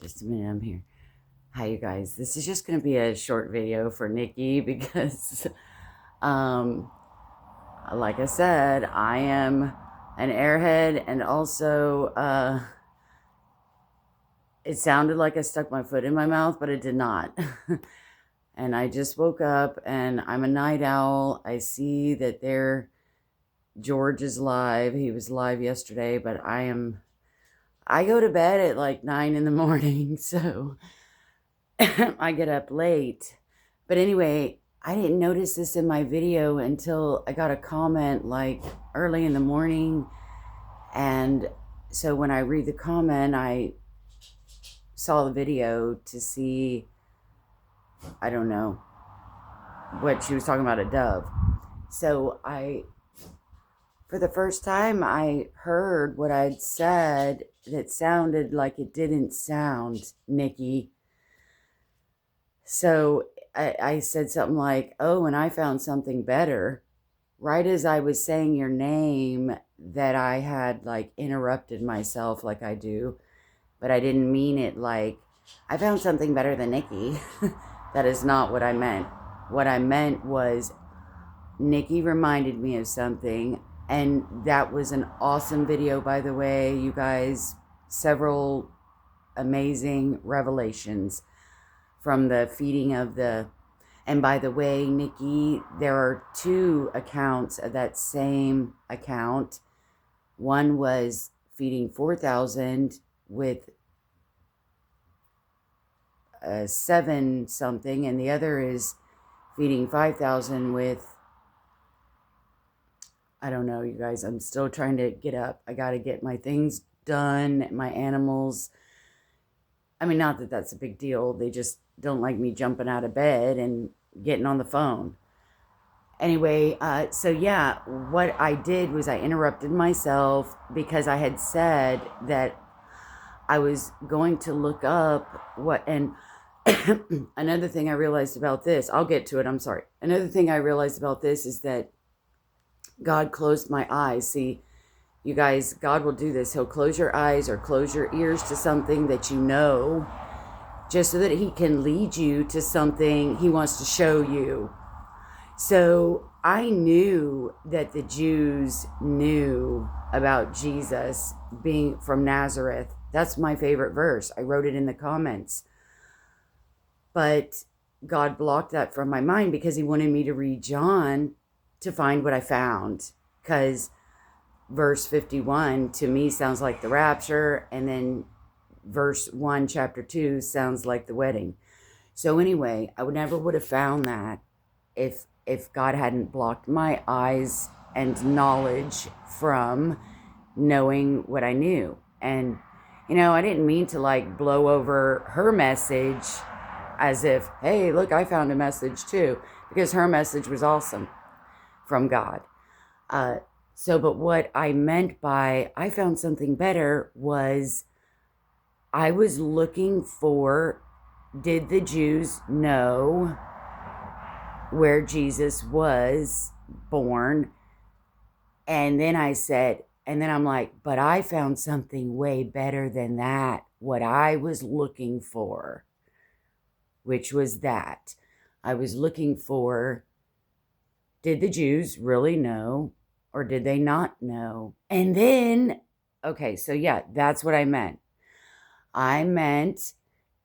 Just a minute, I'm here. Hi, you guys. This is just going to be a short video for Nikki because, um, like I said, I am an airhead, and also, it sounded like I stuck my foot in my mouth, but it did not. And I just woke up, and I'm a night owl. I see that George is live. He was live yesterday, but I go to bed at like 9 in the morning, so I get up late. But anyway, I didn't notice this in my video until I got a comment like early in the morning. And so when I read the comment, I saw the video to see, I don't know, what she was talking about, a dove. So for the first time, I heard what I'd said that sounded like it didn't sound Nikki. So I said something like, oh, and I found something better. Right as I was saying your name, that I had like interrupted myself like I do, but I didn't mean it like, I found something better than Nikki. That is not what I meant. What I meant was Nikki reminded me of something, and that was an awesome video, by the way, you guys. Several amazing revelations from the feeding of the, and by the way, Nikki, there are two accounts of that same account. One was feeding 4,000 with 7 something, and the other is feeding 5,000 with, I don't know, you guys. I'm still trying to get up. I got to get my things done, my animals. I mean, not that that's a big deal. They just don't like me jumping out of bed and getting on the phone. Anyway, so yeah, what I did was I interrupted myself because I had said that I was going to look up what, and another thing I realized about this, I'll get to it, I'm sorry. Another thing I realized about this is that God closed my eyes. See, you guys, God will do this. He'll close your eyes or close your ears to something that you know, just so that he can lead you to something he wants to show you. So I knew that the Jews knew about Jesus being from Nazareth. That's my favorite verse. I wrote it in the comments. But God blocked that from my mind because he wanted me to read John to find what I found. Because verse 51 to me sounds like the rapture, and then verse 1, chapter 2 sounds like the wedding. So anyway, I never would have found that if God hadn't blocked my eyes and knowledge from knowing what I knew. And, you know, I didn't mean to like blow over her message as if, hey, look, I found a message too, because her message was awesome from God. But what I meant by I found something better was I was looking for, did the Jews know where Jesus was born? And then I said, and then I'm like, but I found something way better than that, what I was looking for, which was that. I was looking for, did the Jews really know, or did they not know? And then, okay, so yeah, that's what I meant. I meant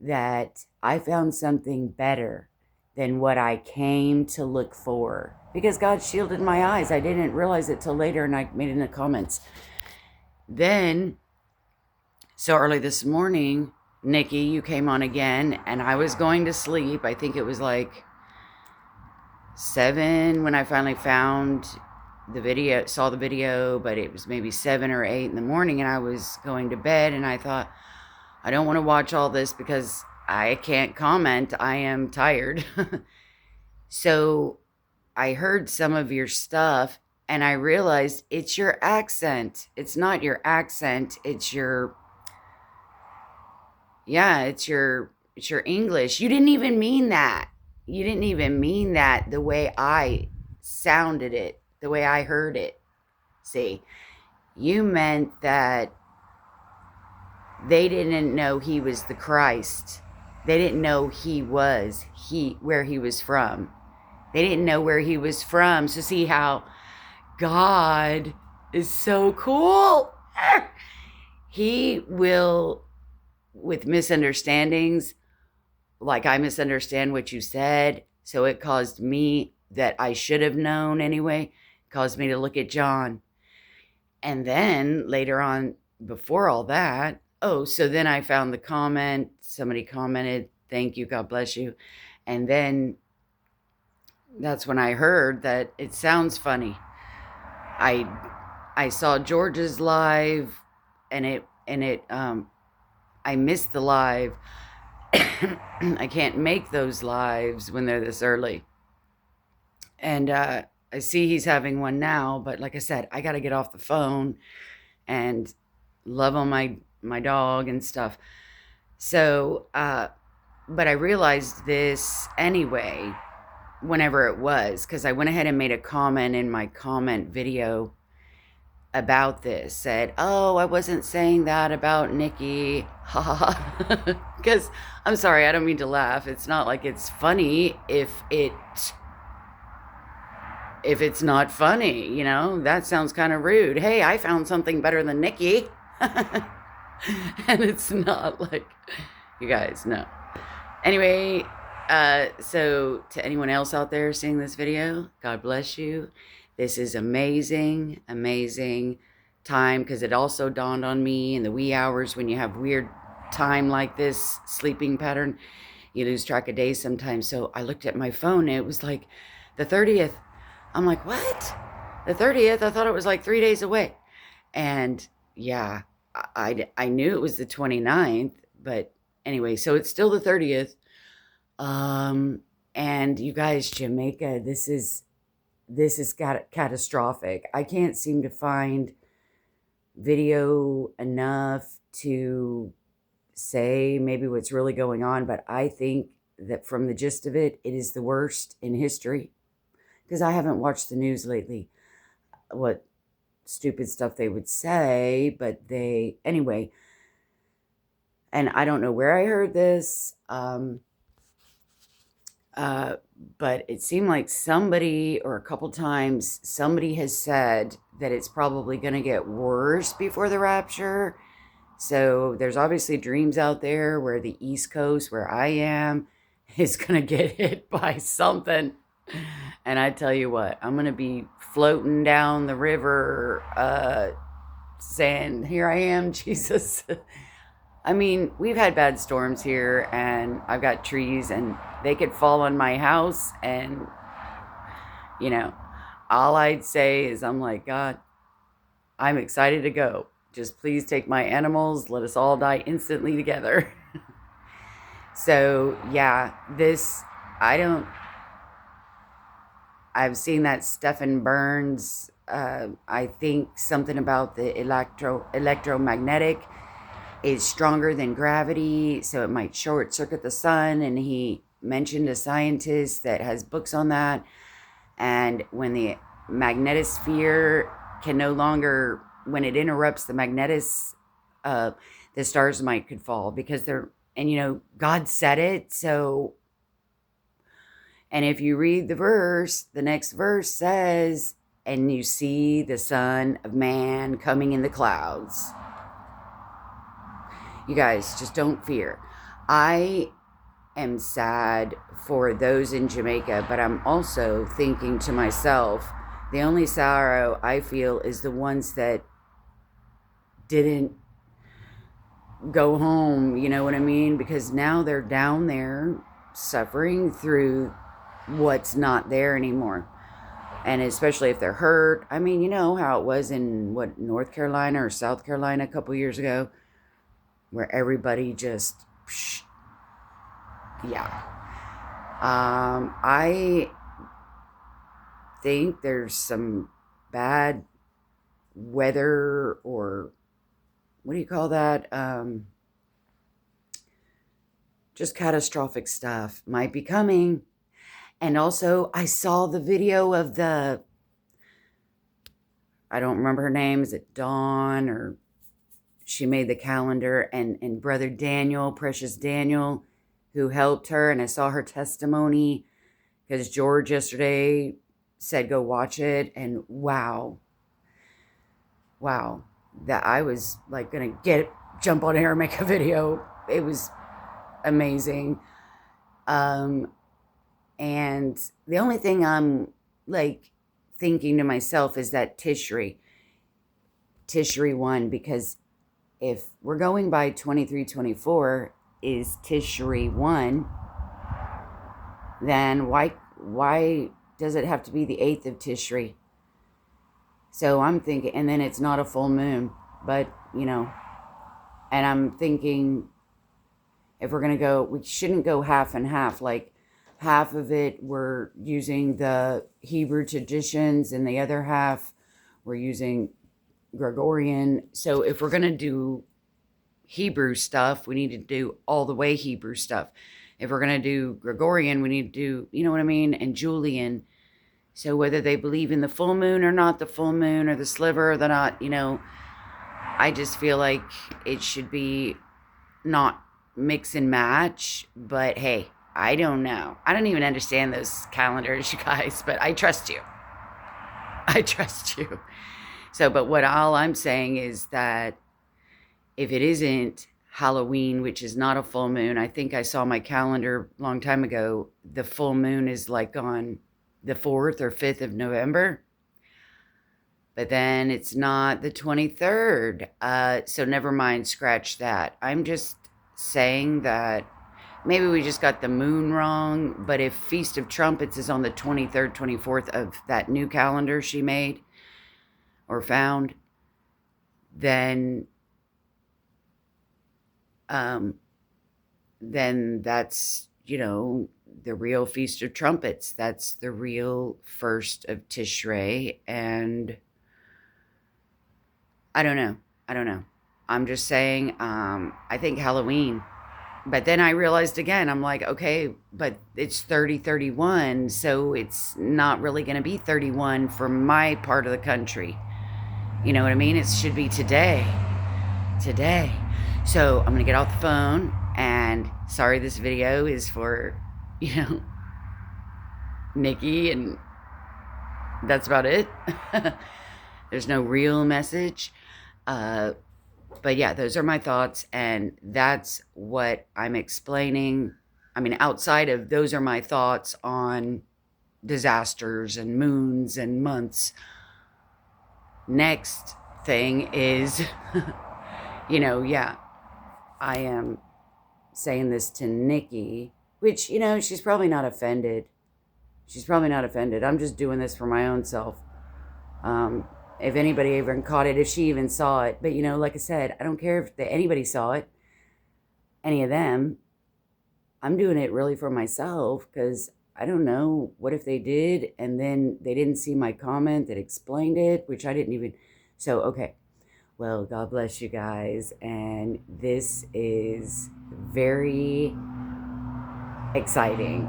that I found something better than what I came to look for, because God shielded my eyes. I didn't realize it till later, and I made it in the comments. Then, so early this morning, Nikki, you came on again, and I was going to sleep. I think it was like 7 when I finally found the video, saw the video, but it was maybe 7 or 8 in the morning, and I was going to bed, and I thought, I don't want to watch all this because I can't comment. I am tired. So I heard some of your stuff, and I realized it's your accent. It's not your accent. It's your, yeah, it's your English. You didn't even mean that. You didn't even mean that the way I sounded it, the way I heard it. See, you meant that They didn't know he was the Christ. They didn't know where he was from. They didn't know where he was from. So see how God is so cool. He will, with misunderstandings, like I misunderstand what you said, so it caused me, that I should have known anyway, caused me to look at John. And then later on, before all that, so then I found the comment, somebody commented, thank you, God bless you. And then that's when I heard that it sounds funny. I saw George's live, and I missed the live. I can't make those lives when they're this early. And I see he's having one now, but like I said, I got to get off the phone and love on my dog and stuff. So, but I realized this anyway, whenever it was, because I went ahead and made a comment in my comment video about this, said, oh, I wasn't saying that about Nikki, because I'm sorry, I don't mean to laugh. It's not like it's funny if it's not funny, you know. That sounds kind of rude. Hey, I found something better than Nikki. And it's not like, you guys know. Anyway, so to anyone else out there seeing this video, God bless you. This is amazing, amazing time, because it also dawned on me in the wee hours when you have weird time like this, sleeping pattern, you lose track of days sometimes. So I looked at my phone and it was like the 30th. I'm like, what? The 30th? I thought it was like 3 days away. And yeah, I knew it was the 29th, but anyway, so it's still the 30th. And you guys, Jamaica, this is catastrophic. I can't seem to find video enough to say maybe what's really going on, but I think that from the gist of it, it is the worst in history, because I haven't watched the news lately, what stupid stuff they would say, but anyway, and I don't know where I heard this, but it seemed like somebody, or a couple times, somebody has said that it's probably going to get worse before the rapture. So there's obviously dreams out there where the East Coast, where I am, is going to get hit by something. And I tell you what, I'm going to be floating down the river saying, here I am, Jesus. I mean, we've had bad storms here, and I've got trees, and they could fall on my house, and, you know, all I'd say is, I'm like, God, I'm excited to go. Just please take my animals. Let us all die instantly together. So, yeah, I've seen that Stephen Burns, I think something about the electromagnetic is stronger than gravity, so it might short circuit the sun. And he mentioned a scientist that has books on that. And when the magnetosphere can no longer, when it interrupts the the stars could fall, because and you know, God said it. So, and if you read the verse, the next verse says, and you see the Son of Man coming in the clouds. You guys, just don't fear. I am sad for those in Jamaica, but I'm also thinking to myself, the only sorrow I feel is the ones that didn't go home, you know what I mean? Because now they're down there suffering through what's not there anymore. And especially if they're hurt. I mean, you know how it was in, North Carolina or South Carolina a couple years ago, where everybody just, yeah. I think there's some bad weather, or what do you call that? Just catastrophic stuff might be coming. And also, I saw the video of I don't remember her name, is it Dawn, or she made the calendar, and brother Daniel, precious Daniel, who helped her, and I saw her testimony because George yesterday said go watch it, and wow, that I was like gonna jump on air and make a video. It was amazing. And the only thing I'm like thinking to myself is that Tishri 1, because if we're going by 2324 is Tishri 1, then why does it have to be the 8th of Tishri? So I'm thinking, and then it's not a full moon, but and I'm thinking if we're going to go, we shouldn't go half and half. Like half of it we're using the Hebrew traditions and the other half we're using Gregorian. So if we're going to do Hebrew stuff, we need to do all the way Hebrew stuff. If we're going to do Gregorian, we need to do, you know what I mean? And Julian. So whether they believe in the full moon or not the full moon, or the sliver or the not, I just feel like it should be not mix and match. But hey, I don't know. I don't even understand those calendars, you guys, but I trust you. I trust you. So, but all I'm saying is that if it isn't Halloween, which is not a full moon, I think I saw my calendar a long time ago, the full moon is like on the 4th or 5th of November. But then it's not the 23rd. So never mind, scratch that. I'm just saying that maybe we just got the moon wrong. But if Feast of Trumpets is on the 23rd, 24th of that new calendar she made or found, then that's, the real Feast of Trumpets. That's the real 1st of Tishrei. And I don't know. I'm just saying, I think Halloween. But then I realized again, I'm like, okay, but it's 30/31, so it's not really going to be 31 for my part of the country. You know what I mean? It should be today. So I'm going to get off the phone, and sorry, this video is for, Nikki, and that's about it. There's no real message. But yeah, those are my thoughts, and that's what I'm explaining. I mean, outside of those are my thoughts on disasters and moons and months. Next thing is, I am saying this to Nikki, which, she's probably not offended. I'm just doing this for my own self. If anybody even caught it, if she even saw it. But, like I said, I don't care if anybody saw it, any of them. I'm doing it really for myself, because I don't know, what if they did and then they didn't see my comment that explained it, which I didn't even. So, okay. Well, God bless you guys. And this is very exciting.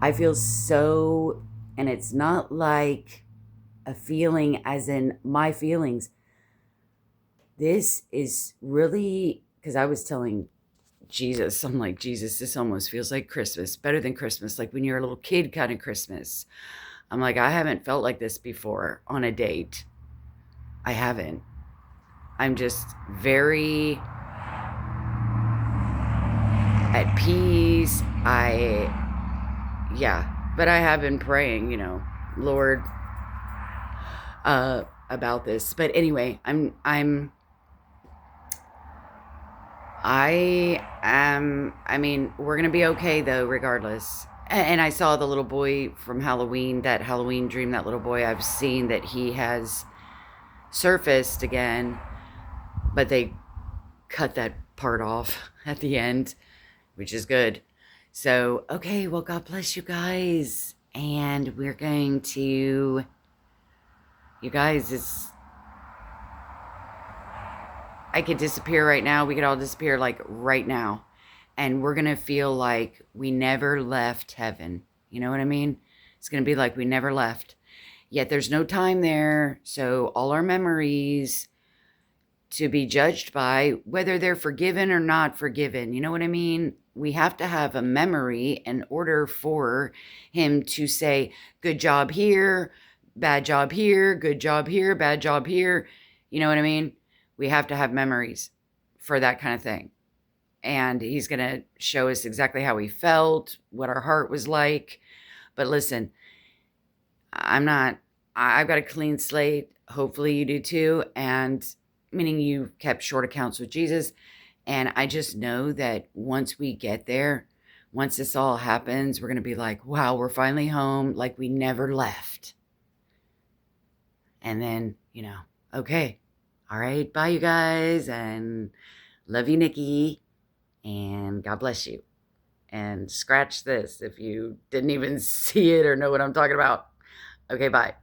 I feel so, and it's not like a feeling as in my feelings. This is really, because I was telling Jesus, I'm like, Jesus, this almost feels like Christmas, better than Christmas, like when you're a little kid kind of Christmas. I'm like, I haven't felt like this before on a date. I haven't. I'm just very at peace. But I have been praying, Lord, about this. But anyway, I mean, we're going to be okay though, regardless. And I saw the little boy from Halloween, that Halloween dream, that little boy. I've seen that he has surfaced again, but they cut that part off at the end, which is good. So, okay, well, God bless you guys. And we're going to, you guys, I could disappear right now. We could all disappear like right now. And we're going to feel like we never left heaven. You know what I mean? It's going to be like we never left. Yet there's no time there. So all our memories, to be judged by, whether they're forgiven or not forgiven. You know what I mean? We have to have a memory in order for him to say, good job here, bad job here, good job here, bad job here. You know what I mean? We have to have memories for that kind of thing. And he's going to show us exactly how he felt, what our heart was like. But listen, I've got a clean slate. Hopefully you do too. And meaning you kept short accounts with Jesus. And I just know that once we get there, once this all happens, we're going to be like, wow, we're finally home, like we never left. And then, okay. All right. Bye, you guys. And love you, Nikki. And God bless you. And scratch this if you didn't even see it or know what I'm talking about. Okay, bye.